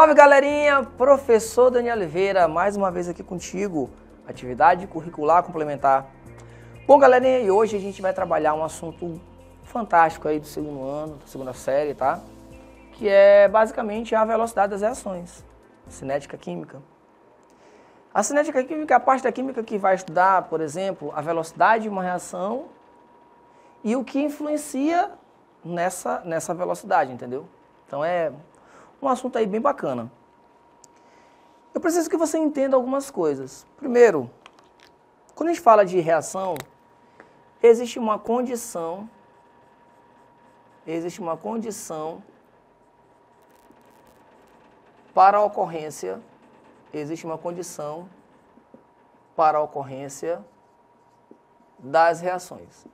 Salve, galerinha! Professor Daniel Oliveira, mais uma vez aqui contigo, atividade curricular complementar. Bom, galerinha, e hoje a gente vai trabalhar um assunto fantástico aí do segundo ano, da segunda série, tá? Que é basicamente a velocidade das reações, cinética química. A cinética química é a parte da química que vai estudar, por exemplo, a velocidade de uma reação e o que influencia nessa velocidade, entendeu? Então é um assunto aí bem bacana. Eu preciso que você entenda algumas coisas. Primeiro, quando a gente fala de reação, existe uma condição para a ocorrência das reações.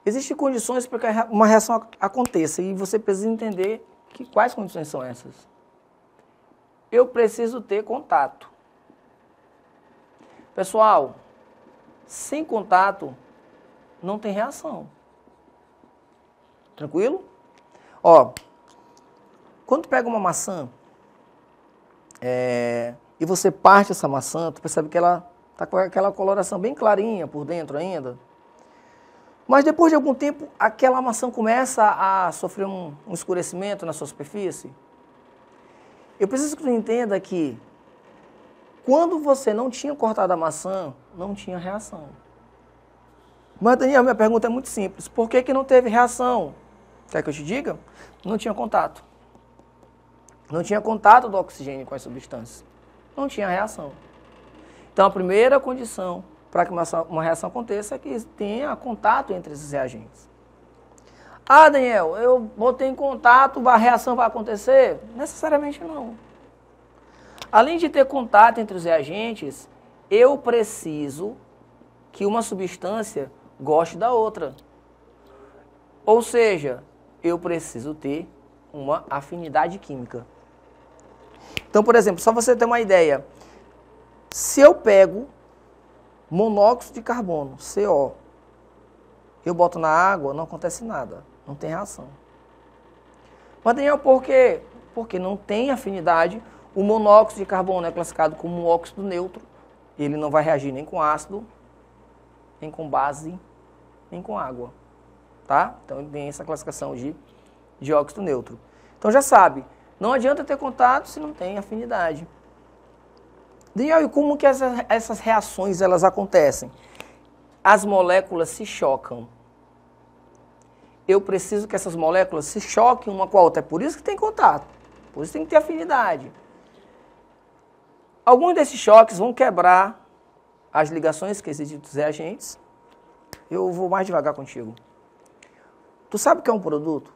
Existem condições para que uma reação aconteça e você precisa entender quais condições são essas. Eu preciso ter contato. Pessoal, sem contato não tem reação. Tranquilo? Ó, quando tu pega uma maçã e você parte essa maçã, tu percebe que ela está com aquela coloração bem clarinha por dentro ainda. Mas depois de algum tempo, aquela maçã começa a sofrer um escurecimento na sua superfície. Eu preciso que tu entenda que quando você não tinha cortado a maçã, não tinha reação. Mas, Daniel, minha pergunta é muito simples. Por que não teve reação? Quer que eu te diga? Não tinha contato. Não tinha contato do oxigênio com as substâncias. Não tinha reação. Então, a primeira condição para que uma reação aconteça é que tenha contato entre esses reagentes. Ah, Daniel, eu botei em contato, a reação vai acontecer? Necessariamente não. Além de ter contato entre os reagentes, eu preciso que uma substância goste da outra. Ou seja, eu preciso ter uma afinidade química. Então, por exemplo, só você ter uma ideia, se eu pego monóxido de carbono, CO, eu boto na água, não acontece nada, não tem reação. Mas, Daniel, por quê? Porque não tem afinidade. O monóxido de carbono é classificado como um óxido neutro, ele não vai reagir nem com ácido, nem com base, nem com água, tá? Então ele tem essa classificação de óxido neutro. Então já sabe, não adianta ter contato se não tem afinidade. Daniel, e como que essas reações elas acontecem? As moléculas se chocam. Eu preciso que essas moléculas se choquem uma com a outra. É por isso que tem contato. Por isso tem que ter afinidade. Alguns desses choques vão quebrar as ligações que existem entre os reagentes. Eu vou mais devagar contigo. Tu sabe o que é um produto?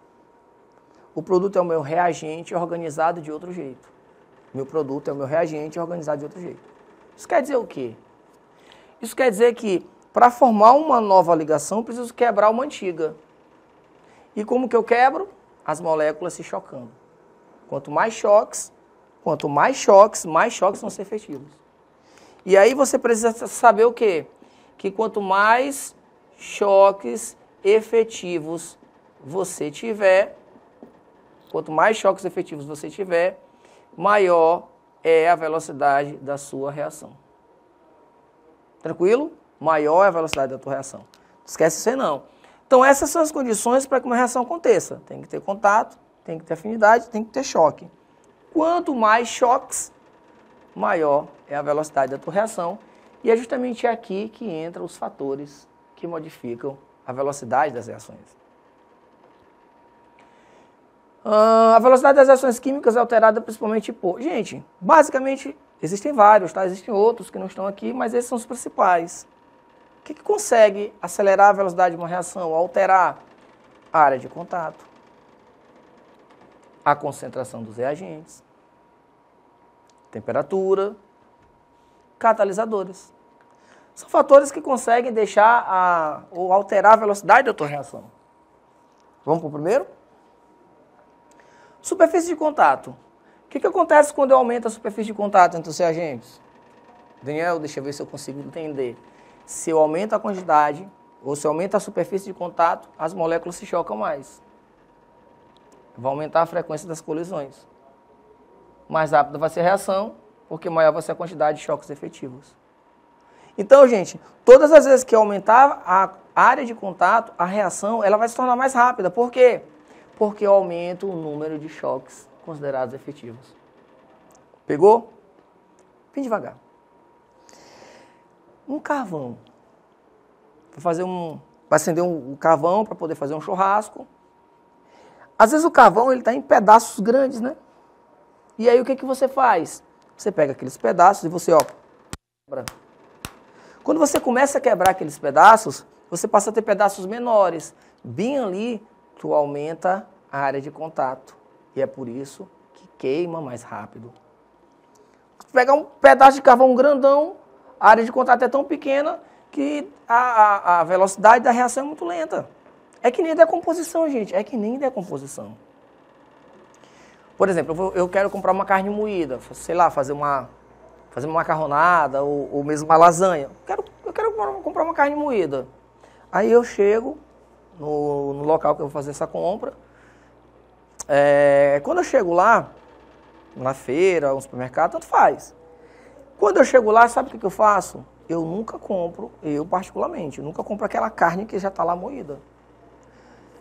O produto é o meu reagente organizado de outro jeito. Meu produto é o meu reagente organizado de outro jeito. Isso quer dizer o quê? Isso quer dizer que para formar uma nova ligação, eu preciso quebrar uma antiga. E como que eu quebro? As moléculas se chocando. Quanto mais choques, mais choques vão ser efetivos. E aí você precisa saber o quê? Que quanto mais choques efetivos você tiver, maior é a velocidade da sua reação. Tranquilo? Maior é a velocidade da tua reação. Não esquece isso aí não. Então essas são as condições para que uma reação aconteça. Tem que ter contato, tem que ter afinidade, tem que ter choque. Quanto mais choques, maior é a velocidade da tua reação. E é justamente aqui que entram os fatores que modificam a velocidade das reações. A velocidade das reações químicas é alterada principalmente por... Gente, basicamente, existem vários, tá? Existem outros que não estão aqui, mas esses são os principais. O que consegue acelerar a velocidade de uma reação, alterar? A área de contato, a concentração dos reagentes, temperatura, catalisadores. São fatores que conseguem deixar ou alterar a velocidade da tua reação. Vamos para o primeiro? Superfície de contato. O que acontece quando eu aumento a superfície de contato entre os reagentes? Daniel, deixa eu ver se eu consigo entender. Se eu aumento a quantidade, ou se eu aumento a superfície de contato, as moléculas se chocam mais. vai aumentar a frequência das colisões. Mais rápida vai ser a reação, porque maior vai ser a quantidade de choques efetivos. Então, gente, todas as vezes que aumentar a área de contato, a reação ela vai se tornar mais rápida. Por quê? Porque eu aumento o número de choques considerados efetivos. Pegou? Bem devagar. Um carvão. Vai acender um carvão para poder fazer um churrasco. Às vezes o carvão está em pedaços grandes, né? E aí o que você faz? Você pega aqueles pedaços e você, quebra. Quando você começa a quebrar aqueles pedaços, você passa a ter pedaços menores. Bem ali, tu aumenta a área de contato. E é por isso que queima mais rápido. Se pegar um pedaço de carvão grandão, a área de contato é tão pequena que a velocidade da reação é muito lenta. É que nem decomposição, gente. É que nem decomposição. Por exemplo, eu quero comprar uma carne moída, sei lá, fazer uma macarronada ou mesmo uma lasanha. Eu quero comprar uma carne moída. Aí eu chego no local que eu vou fazer essa compra. Quando eu chego lá, na feira, no supermercado, tanto faz. Quando eu chego lá, sabe o que eu faço? Eu nunca compro, particularmente, nunca compro aquela carne que já está lá moída.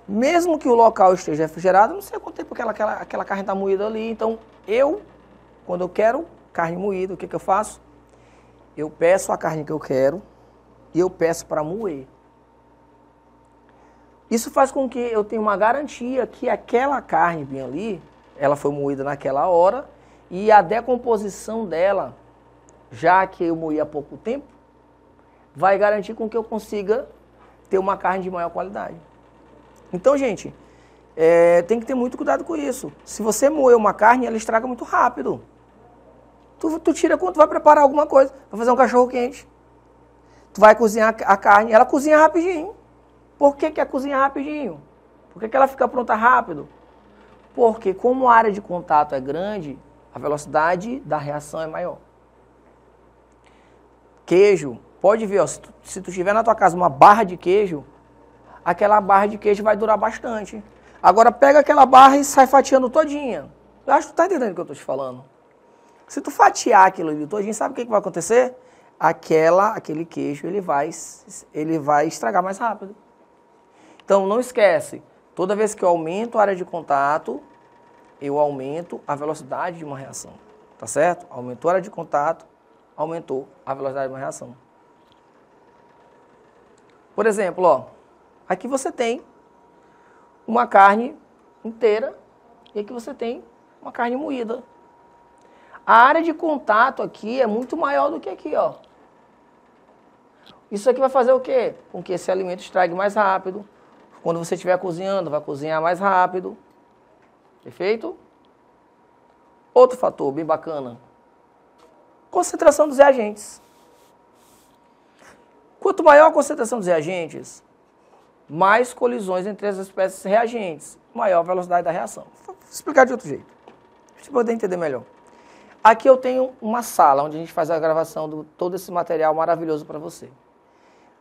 Mesmo que o local esteja refrigerado, não sei quanto tempo aquela carne está moída ali. Então, quando eu quero carne moída, o que eu faço? Eu peço a carne que eu quero e eu peço para moer. Isso faz com que eu tenha uma garantia que aquela carne bem ali, ela foi moída naquela hora e a decomposição dela, já que eu moí há pouco tempo, vai garantir com que eu consiga ter uma carne de maior qualidade. Então, gente, tem que ter muito cuidado com isso. Se você moer uma carne, ela estraga muito rápido. Tu tira quando tu vai preparar alguma coisa, vai fazer um cachorro quente. Tu vai cozinhar a carne, ela cozinha rapidinho. Por que ela cozinha rapidinho? Por que ela fica pronta rápido? Porque como a área de contato é grande, a velocidade da reação é maior. Queijo, pode ver, se tu tiver na tua casa uma barra de queijo, aquela barra de queijo vai durar bastante. Agora pega aquela barra e sai fatiando todinha. Eu acho que tu tá entendendo o que eu tô te falando. Se tu fatiar aquilo ali todinho, sabe o que vai acontecer? Aquele queijo, ele vai estragar mais rápido. Então não esquece, toda vez que eu aumento a área de contato, eu aumento a velocidade de uma reação. Tá certo? Aumentou a área de contato, aumentou a velocidade de uma reação. Por exemplo, aqui você tem uma carne inteira e aqui você tem uma carne moída. A área de contato aqui é muito maior do que aqui, Isso aqui vai fazer o quê? Com que esse alimento estrague mais rápido. Quando você estiver cozinhando, vai cozinhar mais rápido. Perfeito? Outro fator bem bacana. Concentração dos reagentes. Quanto maior a concentração dos reagentes, mais colisões entre as espécies reagentes, maior a velocidade da reação. Vou explicar de outro jeito, para você poder entender melhor. Aqui eu tenho uma sala onde a gente faz a gravação de todo esse material maravilhoso para você.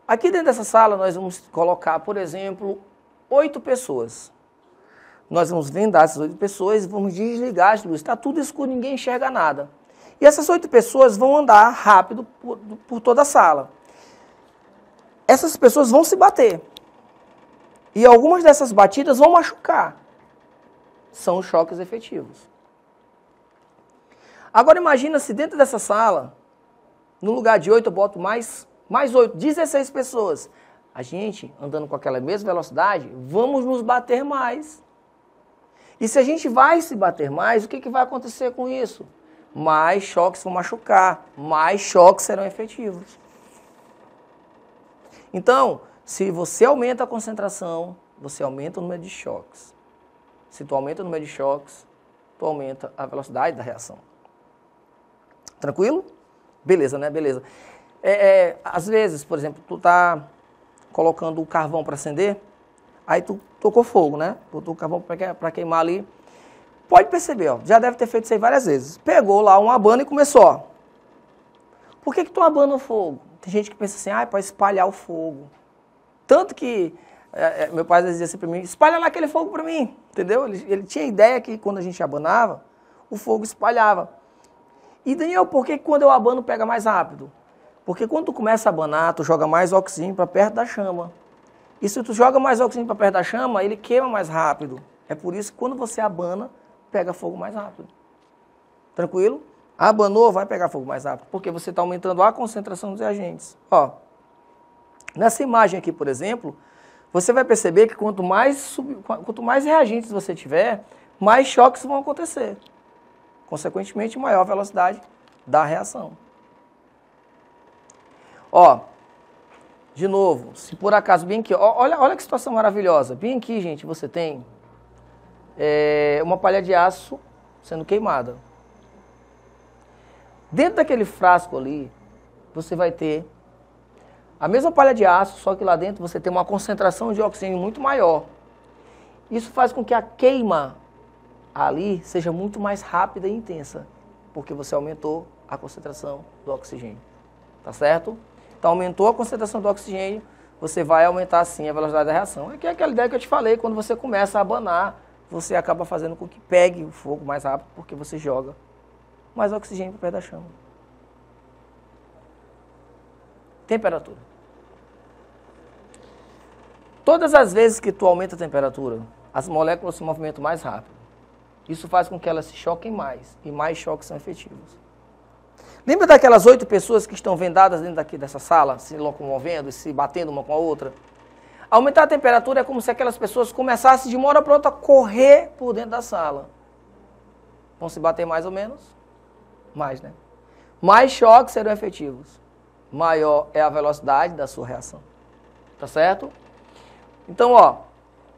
Aqui dentro dessa sala nós vamos colocar, por exemplo, 8 pessoas. Nós vamos vendar essas 8 pessoas e vamos desligar as luzes. Está tudo escuro, ninguém enxerga nada. E essas 8 pessoas vão andar rápido por toda a sala. Essas pessoas vão se bater. E algumas dessas batidas vão machucar. São os choques efetivos. Agora imagina se dentro dessa sala, no lugar de 8 eu boto mais 8, 16 pessoas. A gente, andando com aquela mesma velocidade, vamos nos bater mais. E se a gente vai se bater mais, o que vai acontecer com isso? Mais choques vão machucar, mais choques serão efetivos. Então, se você aumenta a concentração, você aumenta o número de choques. Se tu aumenta o número de choques, tu aumenta a velocidade da reação. Tranquilo? Beleza, né? Beleza. Às vezes, por exemplo, tu tá colocando o carvão para acender, aí tu tocou fogo, né? Botou o carvão para queimar ali. Pode perceber, já deve ter feito isso aí várias vezes. Pegou lá um abano e começou, Por que tu abana o fogo? Tem gente que pensa assim, para espalhar o fogo. Tanto que Meu pai às vezes dizia assim para mim, espalha lá aquele fogo para mim, entendeu? Ele tinha ideia que quando a gente abanava, o fogo espalhava. E Daniel, por que quando eu abano pega mais rápido? Porque quando tu começa a abanar, tu joga mais oxigênio para perto da chama. E se tu joga mais oxigênio para perto da chama, ele queima mais rápido. É por isso que quando você abana, pega fogo mais rápido. Tranquilo? Abanou, vai pegar fogo mais rápido, porque você está aumentando a concentração dos reagentes. Ó, nessa imagem aqui, por exemplo, você vai perceber que quanto mais reagentes você tiver, mais choques vão acontecer. Consequentemente, maior a velocidade da reação. Ó, de novo, se por acaso, bem aqui, olha que situação maravilhosa. Bem aqui, gente, você tem uma palha de aço sendo queimada. Dentro daquele frasco ali, você vai ter a mesma palha de aço, só que lá dentro você tem uma concentração de oxigênio muito maior. Isso faz com que a queima ali seja muito mais rápida e intensa, porque você aumentou a concentração do oxigênio. Tá certo? Então, aumentou a concentração do oxigênio, você vai aumentar sim a velocidade da reação. É aquela ideia que eu te falei, quando você começa a abanar, você acaba fazendo com que pegue o fogo mais rápido, porque você joga mais oxigênio para perto da chama. Temperatura. Todas as vezes que tu aumenta a temperatura, as moléculas se movimentam mais rápido. Isso faz com que elas se choquem mais, e mais choques são efetivos. Lembra daquelas 8 pessoas que estão vendadas dentro dessa sala, se locomovendo e se batendo uma com a outra? Aumentar a temperatura é como se aquelas pessoas começassem de uma hora para outra a correr por dentro da sala. Vão se bater mais ou menos? Mais, né? Mais choques serão efetivos. Maior é a velocidade da sua reação. Tá certo? Então, ó.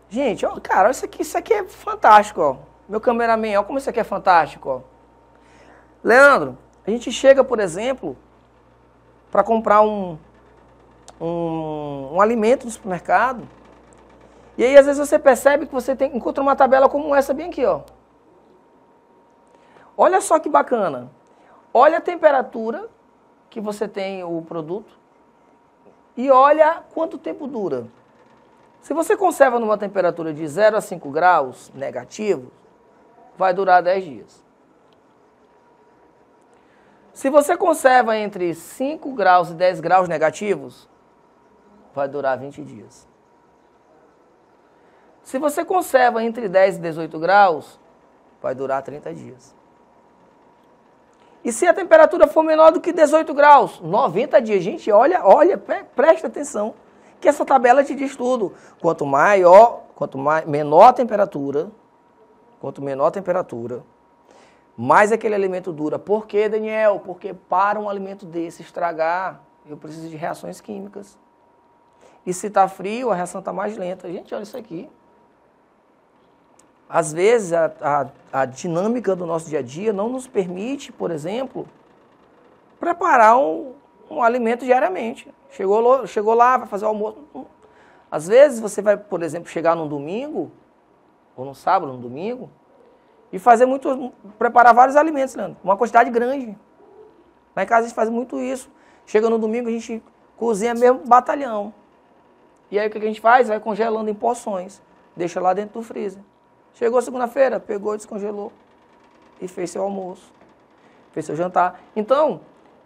Gente, ó, cara, isso aqui é fantástico, ó. Meu cameraman, ó, como isso aqui é fantástico, ó. Leandro, a gente chega, por exemplo, para comprar um alimento no supermercado, e aí às vezes você percebe que você encontra uma tabela como essa bem aqui, ó. Olha só que bacana. Olha a temperatura que você tem o produto e olha quanto tempo dura. Se você conserva numa temperatura de 0 a 5 graus negativos, vai durar 10 dias. Se você conserva entre 5 graus e 10 graus negativos, vai durar 20 dias. Se você conserva entre 10 e 18 graus, vai durar 30 dias. E se a temperatura for menor do que 18 graus, 90 dias. Gente, olha, presta atenção, que essa tabela te diz tudo. Quanto menor a temperatura, mais aquele alimento dura. Por quê, Daniel? Porque para um alimento desse estragar, eu preciso de reações químicas. E se está frio, a reação está mais lenta. Gente, olha isso aqui. Às vezes, a dinâmica do nosso dia a dia não nos permite, por exemplo, preparar um alimento diariamente. Chegou lá, vai fazer o almoço. Às vezes, você vai, por exemplo, chegar num domingo, ou num sábado, num domingo, e preparar vários alimentos, Leandro, uma quantidade grande. Lá em casa a gente faz muito isso. Chega no domingo, a gente cozinha mesmo batalhão. E aí o que a gente faz? Vai congelando em porções. Deixa lá dentro do freezer. Chegou segunda-feira, pegou, descongelou e fez seu almoço, fez seu jantar. Então,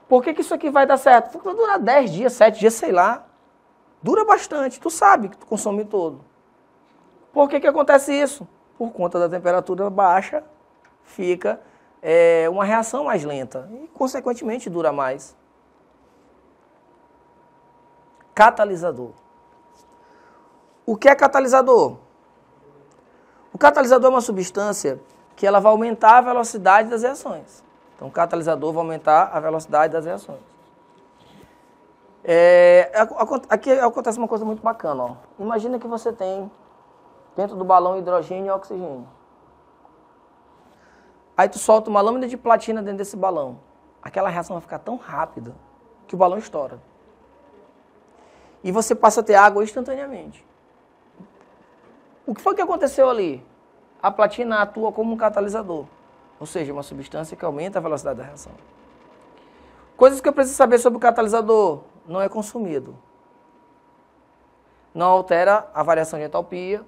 por que isso aqui vai dar certo? Vai durar 10 dias, 7 dias, sei lá. Dura bastante, tu sabe que tu consome todo. Por que acontece isso? Por conta da temperatura baixa, fica uma reação mais lenta e, consequentemente, dura mais. Catalisador. O que é catalisador? O catalisador é uma substância que ela vai aumentar a velocidade das reações. Então, o catalisador vai aumentar a velocidade das reações. Aqui acontece uma coisa muito bacana. Ó. Imagina que você tem dentro do balão hidrogênio e oxigênio. Aí tu solta uma lâmina de platina dentro desse balão. Aquela reação vai ficar tão rápida que o balão estoura. E você passa a ter água instantaneamente. O que foi que aconteceu ali? A platina atua como um catalisador, ou seja, uma substância que aumenta a velocidade da reação. Coisas que eu preciso saber sobre o catalisador: não é consumido. não altera a variação de entalpia.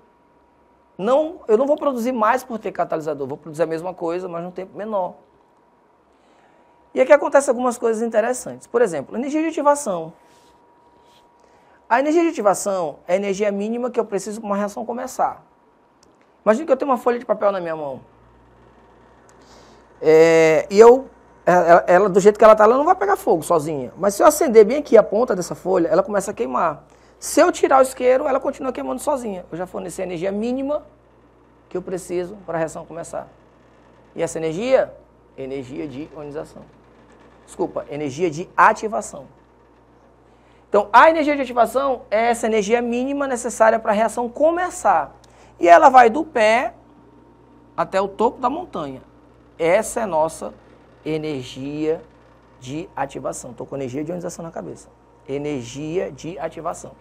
Eu não vou produzir mais por ter catalisador, vou produzir a mesma coisa, mas num tempo menor. E aqui acontecem algumas coisas interessantes. Por exemplo, energia de ativação. A energia de ativação é a energia mínima que eu preciso para uma reação começar. Imagina que eu tenho uma folha de papel na minha mão. Ela, do jeito que ela está, ela não vai pegar fogo sozinha. Mas se eu acender bem aqui a ponta dessa folha, ela começa a queimar. Se eu tirar o isqueiro, ela continua queimando sozinha. Eu já forneci a energia mínima que eu preciso para a reação começar. E essa energia? Energia de ionização. Desculpa, energia de ativação. Então, a energia de ativação é essa energia mínima necessária para a reação começar. E ela vai do pé até o topo da montanha. Essa é a nossa energia de ativação. Estou com energia de ionização na cabeça. Energia de ativação.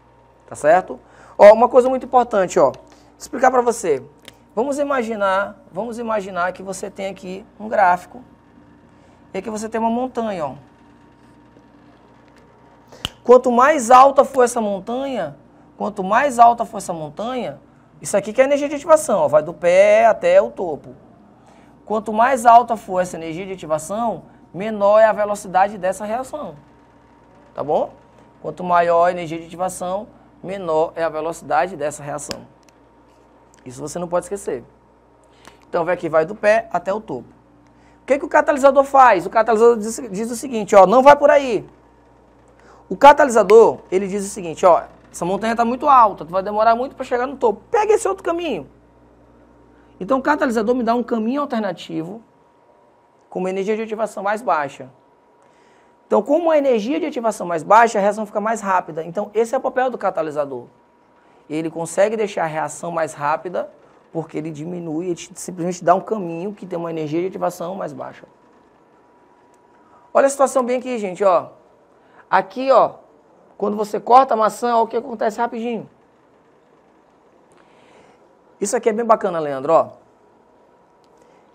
Tá certo? Ó, uma coisa muito importante, ó. Vou explicar para você. Vamos imaginar que você tem aqui um gráfico. E aqui você tem uma montanha, ó. Quanto mais alta for essa montanha, isso aqui que é a energia de ativação, ó, vai do pé até o topo. Quanto mais alta for essa energia de ativação, menor é a velocidade dessa reação. Tá bom? Quanto maior a energia de ativação, menor é a velocidade dessa reação. Isso você não pode esquecer. Então, aqui vai do pé até o topo. O que o catalisador faz? O catalisador diz o seguinte, ó, não vai por aí. O catalisador, ele diz o seguinte, ó, essa montanha está muito alta, tu vai demorar muito para chegar no topo. Pega esse outro caminho. Então, o catalisador me dá um caminho alternativo com uma energia de ativação mais baixa. Então, com uma energia de ativação mais baixa, a reação fica mais rápida. Então, esse é o papel do catalisador. Ele consegue deixar a reação mais rápida porque ele diminui, ele simplesmente dá um caminho que tem uma energia de ativação mais baixa. Olha a situação bem aqui, gente, ó. Aqui, ó, quando você corta a maçã, ó, o que acontece rapidinho. Isso aqui é bem bacana, Leandro, ó.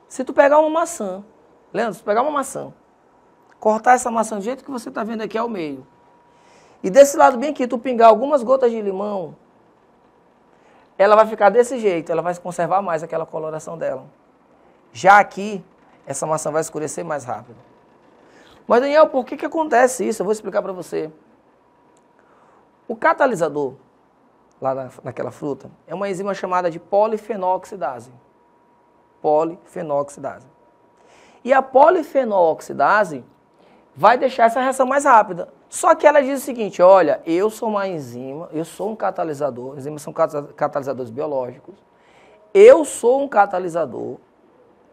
Se tu pegar uma maçã, Leandro, se tu pegar uma maçã, cortar essa maçã do jeito que você está vendo aqui ao meio, e desse lado bem aqui, tu pingar algumas gotas de limão, ela vai ficar desse jeito, ela vai conservar mais aquela coloração dela. Já aqui, essa maçã vai escurecer mais rápido. Mas, Daniel, por que acontece isso? Eu vou explicar para você. O catalisador, lá naquela fruta, é uma enzima chamada de polifenooxidase. Polifenooxidase. E a polifenooxidase vai deixar essa reação mais rápida. Só que ela diz o seguinte, olha, eu sou uma enzima, eu sou um catalisador, enzimas são catalisadores biológicos, eu sou um catalisador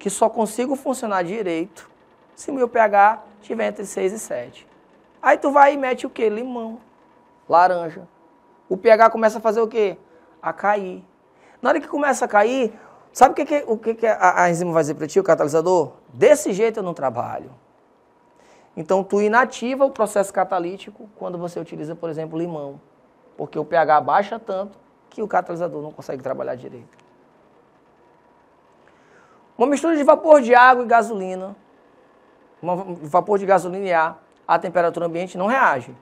que só consigo funcionar direito se o meu pH estiver entre 6 e 7. Aí tu vai e mete o quê? Limão, laranja. O pH começa a fazer o quê? A cair. Na hora que começa a cair, sabe o que a enzima vai dizer para ti, o catalisador? Desse jeito eu não trabalho. Então, tu inativa o processo catalítico quando você utiliza, por exemplo, limão. Porque o pH baixa tanto que o catalisador não consegue trabalhar direito. Uma mistura de vapor de água e gasolina, vapor de gasolina e ar, a temperatura ambiente não reage.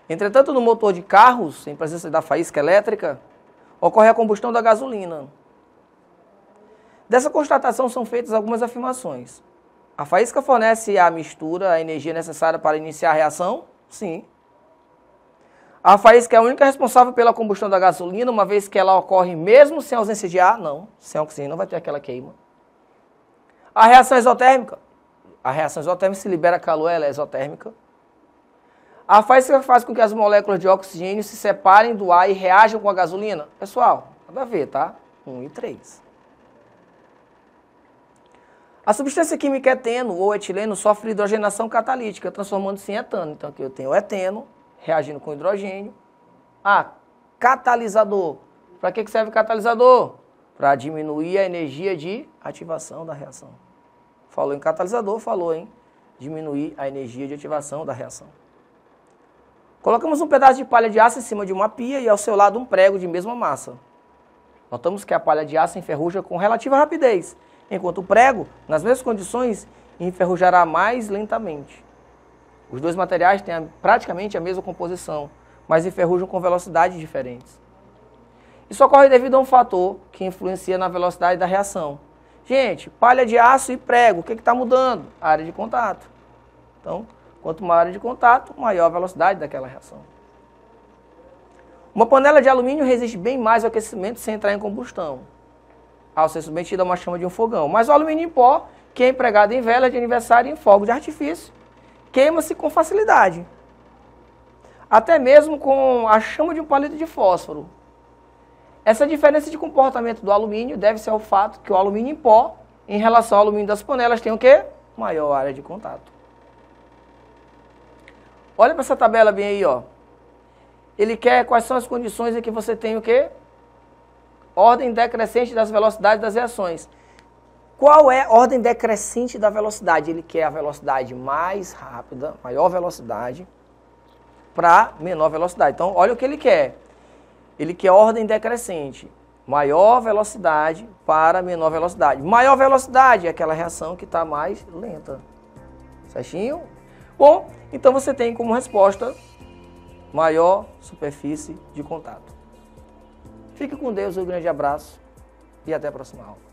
Entretanto, no motor de carros, em presença da faísca elétrica, ocorre a combustão da gasolina. Dessa constatação são feitas algumas afirmações. A faísca fornece à mistura a energia necessária para iniciar a reação? Sim. A faísca é a única responsável pela combustão da gasolina, uma vez que ela ocorre mesmo sem ausência de ar? Não. Sem oxigênio não vai ter aquela queima. A reação exotérmica? A reação exotérmica, se libera calor, ela é exotérmica. A faísca faz com que as moléculas de oxigênio se separem do ar e reajam com a gasolina? Pessoal, nada a ver, tá? 1 e 3. A substância química eteno ou etileno sofre hidrogenação catalítica, transformando-se em etano. Então aqui eu tenho o eteno reagindo com hidrogênio. Catalisador. Para que serve o catalisador? Para diminuir a energia de ativação da reação. Falou em catalisador, falou em diminuir a energia de ativação da reação. Colocamos um pedaço de palha de aço em cima de uma pia e ao seu lado um prego de mesma massa. Notamos que a palha de aço enferruja com relativa rapidez, enquanto o prego, nas mesmas condições, enferrujará mais lentamente. Os dois materiais têm praticamente a mesma composição, mas enferrujam com velocidades diferentes. Isso ocorre devido a um fator que influencia na velocidade da reação. Gente, palha de aço e prego, o que está mudando? A área de contato. Então, quanto maior a área de contato, maior a velocidade daquela reação. Uma panela de alumínio resiste bem mais ao aquecimento sem entrar em combustão, ao ser submetida a uma chama de um fogão. Mas o alumínio em pó, que é empregado em velas de aniversário e em fogos de artifício, queima-se com facilidade. Até mesmo com a chama de um palito de fósforo. Essa diferença de comportamento do alumínio deve-se ao fato que o alumínio em pó, em relação ao alumínio das panelas, tem o quê? Maior área de contato. Olha para essa tabela bem aí, ó. Ele quer quais são as condições em que você tem o quê? Ordem decrescente das velocidades das reações. Qual é a ordem decrescente da velocidade? Ele quer a velocidade mais rápida, maior velocidade, para menor velocidade. Então, olha o que ele quer. Ele quer ordem decrescente, maior velocidade para menor velocidade. Maior velocidade é aquela reação que está mais lenta. Certinho? Bom, então você tem como resposta maior superfície de contato. Fique com Deus, um grande abraço e até a próxima aula.